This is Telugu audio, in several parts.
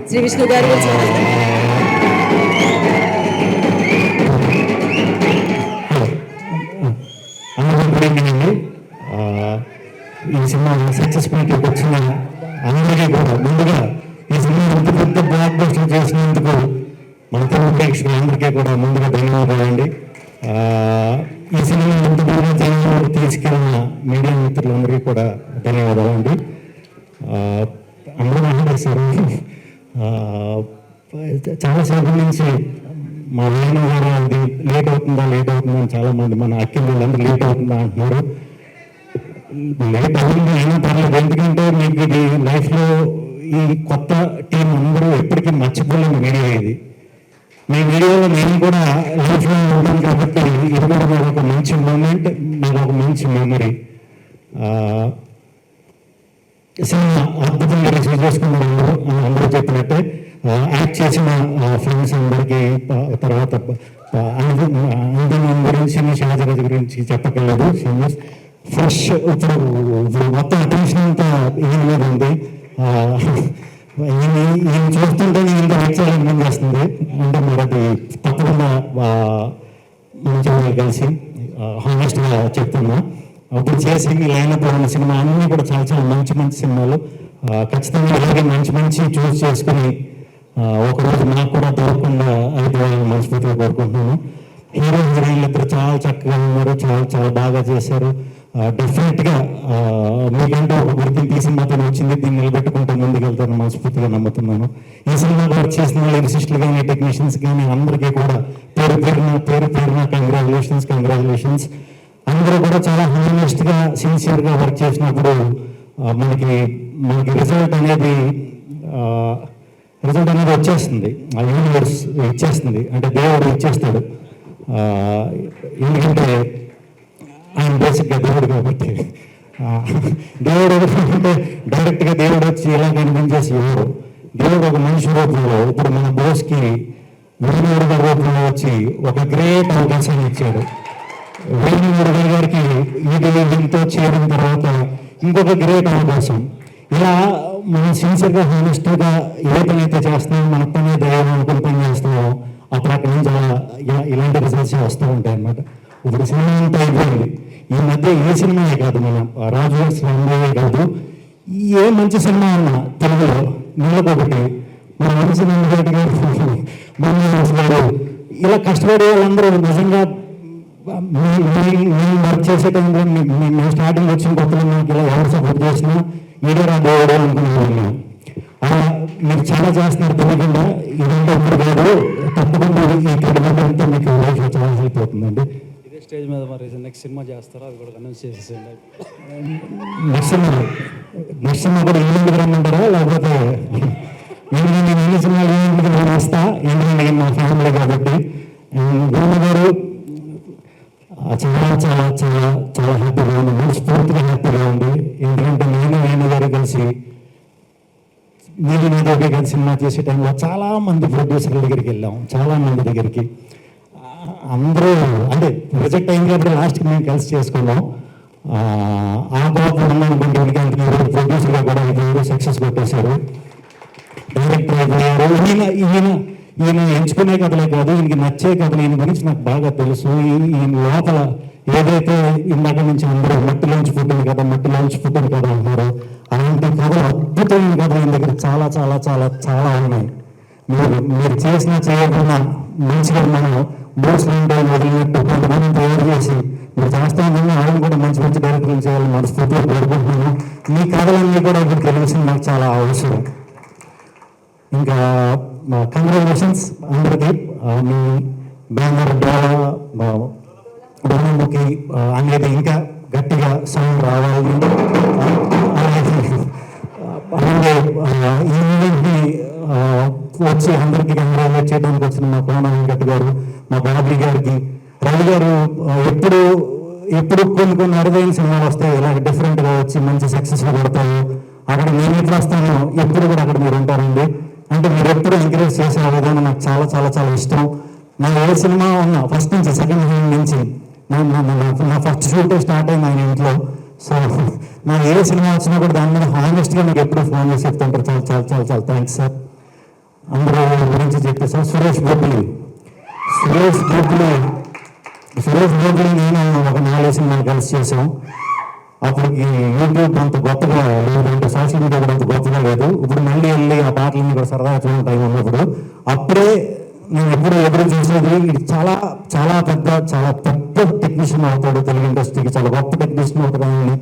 శ్రీ విష్ణు గారు గురించి ఈ సినిమా సక్సెస్ మీట్కి వచ్చిన అందరికీ కూడా ముందుగా ఈ సినిమా ఇంత పెద్ద బ్లాక్ బస్టర్ చేసినందుకు మన తెలుగు ప్రేక్షకులందరికీ కూడా ముందుగా ధన్యవాదాలండి. ఈ సినిమా ఇంత దూరం జనంలోకి తీసుకెళ్ళిన మీడియా మిత్రులందరికీ కూడా ధన్యవాదాలండి. అందరూ మాట్లాడేశారు. చాలాసేపు నుంచి మా నాయన గారు అది లేట్ అవుతుందా అని చాలామంది మన అక్కిల వాళ్ళందరూ లేట్ అవుతుందా అంటున్నారు. లేట్ అయింది అయినా పర్లేదు, ఎందుకంటే మీకు ఇది లైఫ్లో ఈ కొత్త టీం అందరూ ఎప్పటికీ మర్చిపోలేని వీడియో ఇది. మీ వీడియోలో నేను కూడా లైఫ్లో ఉంటాను కాబట్టి ఇది కూడా నాకు ఒక మంచి మూమెంట్, నాకు ఒక మంచి మెమరీ. సినిమా అద్భుతంగా రిసీవ్ చేసుకున్నారు అందరూ చెప్పినట్టే. యాక్ట్ చేసిన ఫ్రెండ్స్ అందరికీ, తర్వాత అందరం గురించి షాజరాజు గురించి చెప్పగలదు. సీనియర్స్ ఫ్రెష్ ఇప్పుడు మొత్తం అటెన్షన్ అంతా ఈయన మీద ఉంది. ఈయన చూస్తుంటే నేను ఇంకా వచ్చేయాలని ముందు చేస్తుంది. అంటే మరి అది తప్పకుండా మంచిగా కలిసి హానెస్ట్గా చెప్తున్నా. అప్పుడు చేసి ఈ లైనప్ ఉన్న సినిమా అన్నీ కూడా చాలా చాలా మంచి మంచి సినిమాలు. ఖచ్చితంగా అలాగే మంచి చూస్ చేసుకుని ఒకరోజు నాకు కూడా దొరకకుండా అయిపోయాలని మనస్ఫూర్తిగా కోరుకుంటున్నాను. హీరో హీరోయిన్లు ఇద్దరు చాలా చక్కగా ఉన్నారు, చాలా చాలా బాగా చేశారు. డెఫినెట్గా మీకంటే ఒక గుర్తింపు ఈ సినిమాతో వచ్చింది, దీన్ని నిలబెట్టుకుంటూ ముందుకెళ్తారని మనస్ఫూర్తిగా నమ్ముతున్నాను. ఈ సినిమా వర్క్ చేసిన లిరిసిస్టులు కానీ టెక్నీషియన్స్ కానీ అందరికీ కూడా పేరు పేరున కంగ్రాచులేషన్స్. అందరూ కూడా చాలా హానెస్ట్గా సిన్సియర్గా వర్క్ చేసినప్పుడు మనకి రిజల్ట్ అనేది వచ్చేస్తుంది. ఆ యూనివర్స్ ఇచ్చేస్తుంది, అంటే దేవుడు ఇచ్చేస్తాడు. ఎందుకంటే ఆయన బేసిక్గా దేవుడు కాబట్టి. దేవుడు అంటే డైరెక్ట్గా దేవుడు వచ్చి ఇలా కనిపించేసి ఎవరు, దేవుడు ఒక మనిషి రూపంలో ఇప్పుడు మన బోస్కి వేణుగోపాల్ గారి రూపంలో వచ్చి ఒక గ్రేట్ అవకాశాన్ని ఇచ్చాడు. వేణుగోపాల్ గారికి దీంతో చేరిన తర్వాత ఇంకొక గ్రేట్ అవకాశం. ఇలా మనం సిన్సియర్గా హానెస్ట్గా ఏ పని అయితే చేస్తున్నామో, మన పని దైవం అనుకుని పని చేస్తున్నామో అప్పుడు అక్కడి నుంచి ఇలాంటి రిజల్ట్స్ వస్తూ ఉంటాయి అన్నమాట. ఇప్పుడు సినిమా అంతా అయిపోయింది. ఈ మధ్య ఏ సినిమాయే కాదు, మన రాజు సినిమాయే కాదు, ఏ మంచి సినిమా అన్నా తెలుగులో నెలకొకటి మన మనసు గారు ఇలా కష్టపడే వాళ్ళందరూ నిజంగా మేము వర్క్ చేసే టైంలో మేము స్టార్టింగ్ వచ్చిన కొత్తలో మాకు ఇలా ఎవరు సపోర్ట్ చేసినా ఈడరా దేవుడు అనుకున్నాను. మీరు చాలా చేస్తున్నారు తెలియకుండా, ఇదంతా ఇప్పుడు కాదు, తప్పకుండా ఈ క్రెడిబిలిటీ అంతా మీకు లైఫ్లో చాలా హెల్ప్ అవుతుందండి. ఇదే స్టేజ్ మీద మరి నెక్స్ట్ సినిమా చేస్తారా, అది కూడా అనౌన్స్ చేసేసేయండి. నెక్స్ట్ సినిమా కూడా ఈవినింగ్ రమ్మంటారా, లేకపోతే ఈవినింగ్ ఎన్ని సినిమాలు ఈవినింగ్ నేను వస్తా, ఎందుకంటే మా ఫ్యామిలీ కాబట్టి. గురువు గారు చాలా చాలా చాలా చాలా హ్యాపీగా ఉంది, మనస్ఫూర్తిగా హ్యాపీగా ఉంది. ఎందుకంటే నేను గారు కలిసి సినిమా చేసే టైంలో చాలామంది ప్రొడ్యూసర్ల దగ్గరికి వెళ్ళాం, చాలామంది దగ్గరికి. అందరూ అంటే రిజెక్ట్ అయింది కాబట్టి లాస్ట్కి మేము కలిసి చేసుకున్నాం. ఆ గొప్ప ఉందనుకుంటే ప్రొడ్యూసర్గా కూడా ఇది సక్సెస్ కొట్టేశారు, డైరెక్టర్ అయిపోయారు. ఈయన ఎంచుకునే కథలే కాదు, ఈయనకి నచ్చే కథలు ఈయన గురించి నాకు బాగా తెలుసు. ఈయన లోపల ఏదైతే ఇందాక నుంచి అందరూ మట్టిలోంచి పుట్టిన కథ అంటారు, అలాంటి కథలు, అద్భుతమైన కథలు ఈయన దగ్గర చాలా చాలా చాలా చాలా ఉన్నాయి. మీరు చేయకుండా మంచిగా మనం బోట్స్ వదిలినట్టు కొంతమంది తయారు చేసి మీరు చేస్తానని ఆయన కూడా మంచి డైరెక్టర్లు చేయాలని మనస్ఫూర్తిగా కోరుకుంటున్నాను. మీ కథలన్నీ కూడా ఇప్పుడు తెలిసిన నాకు చాలా అవసరం. ఇంకా కంగ్రాచులేషన్స్ అందరికీ. మీ బ్యానర్ బొమ్మకి అనేది ఇంకా గట్టిగా సౌండ్ రావాలి. అలాగే ఈవెంట్ని వచ్చి అందరికీ కంగ్రాచులేట్ చేయడానికి వచ్చిన మా కోన వెంకట్ గారు, మా బాబీ గారికి, రవి గారు ఎప్పుడు కొన్ని అరుదైన సినిమాలు వస్తాయి, ఇలాగ డిఫరెంట్గా వచ్చి మంచి సక్సెస్గా పడతాయి. అక్కడ నేను ఎట్లా వస్తానో ఎప్పుడు కూడా అక్కడ మీరు ఉంటారండి. అంటే మీరు ఎప్పుడు ఎంకరేజ్ చేసే విధానం నాకు చాలా చాలా చాలా ఇష్టం. నా ఏ సినిమా ఉన్నా ఫస్ట్ నుంచి సెకండ్ హ్యాండ్ నుంచి నా ఫస్ట్ షూట్ స్టార్ట్ అయింది ఆయన ఇంట్లో. సో నా ఏ సినిమా వచ్చినా కూడా దాని మీద హానెస్ట్గా నాకు ఎప్పుడు ఫోన్ చేసి చెప్తుంటారు. చాలా చాలా చాలా చాలా థ్యాంక్స్ సార్. అందరూ గురించి చెప్పేసాం. సురేష్ గోపిలి నేను ఒక 4 సినిమాలు కలిసి చేసాం. అప్పటికి యూట్యూబ్ అంత గొప్పగా లేదు, అంటే సోషల్ మీడియా కూడా అంత గొప్పగా లేదు. ఇప్పుడు మళ్ళీ వెళ్ళి ఆ పాటలన్నీ కూడా సరదాగా చూడడం టైం ఉన్నప్పుడు అప్పుడే నేను ఎప్పుడు చూసేది ఇది చాలా చాలా చాలా పెద్ద టెక్నీషియన్ అవుతాడు, తెలుగు ఇండస్ట్రీకి చాలా గొప్ప టెక్నీషియన్ అవుతాడని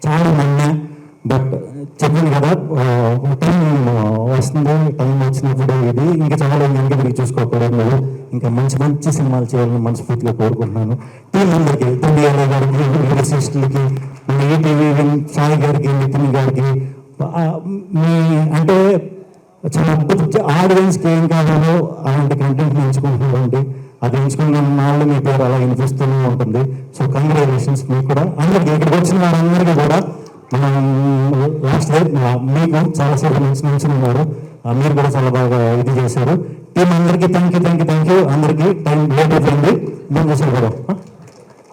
చాలా నమ్మా. బట్ చెప్పాను కదా, టైం వస్తుంది, టైం వచ్చినప్పుడు ఇది ఇంకా చాలా ఇంకా తిరిగి చూసుకోకూడదు, ఇంకా మంచి మంచి సినిమాలు చేయాలని మనస్ఫూర్తిగా కోరుకుంటున్నాను. టీం అందరికీ, తుండియాల గారికి, లిరిసిస్టులకి, మన ఈటీవీ సాయి గారికి, నితిన్ గారికి, మీ అంటే చాలా ఆడియన్స్కి ఏం కావాలో అలాంటి కంటెంట్ ఎంచుకుంటున్నారండి. అది ఎంచుకున్న వాళ్ళు మీ పేరు అలా వినిపిస్తూనే ఉంటుంది. సో కంగ్రాచులేషన్స్ మీకు కూడా. అందరికీ ఇక్కడికి వచ్చిన వారందరికీ కూడా మనం లాస్ట్ ఇయర్ మీకు చాలాసేపు మంచి ఉన్నారు, మీరు కూడా చాలా బాగా ఇది చేశారు. టీం అందరికీ థ్యాంక్ యూ. అందరికీ టైం లేట్ అయిపోయింది, ముందు చేశారు కదా.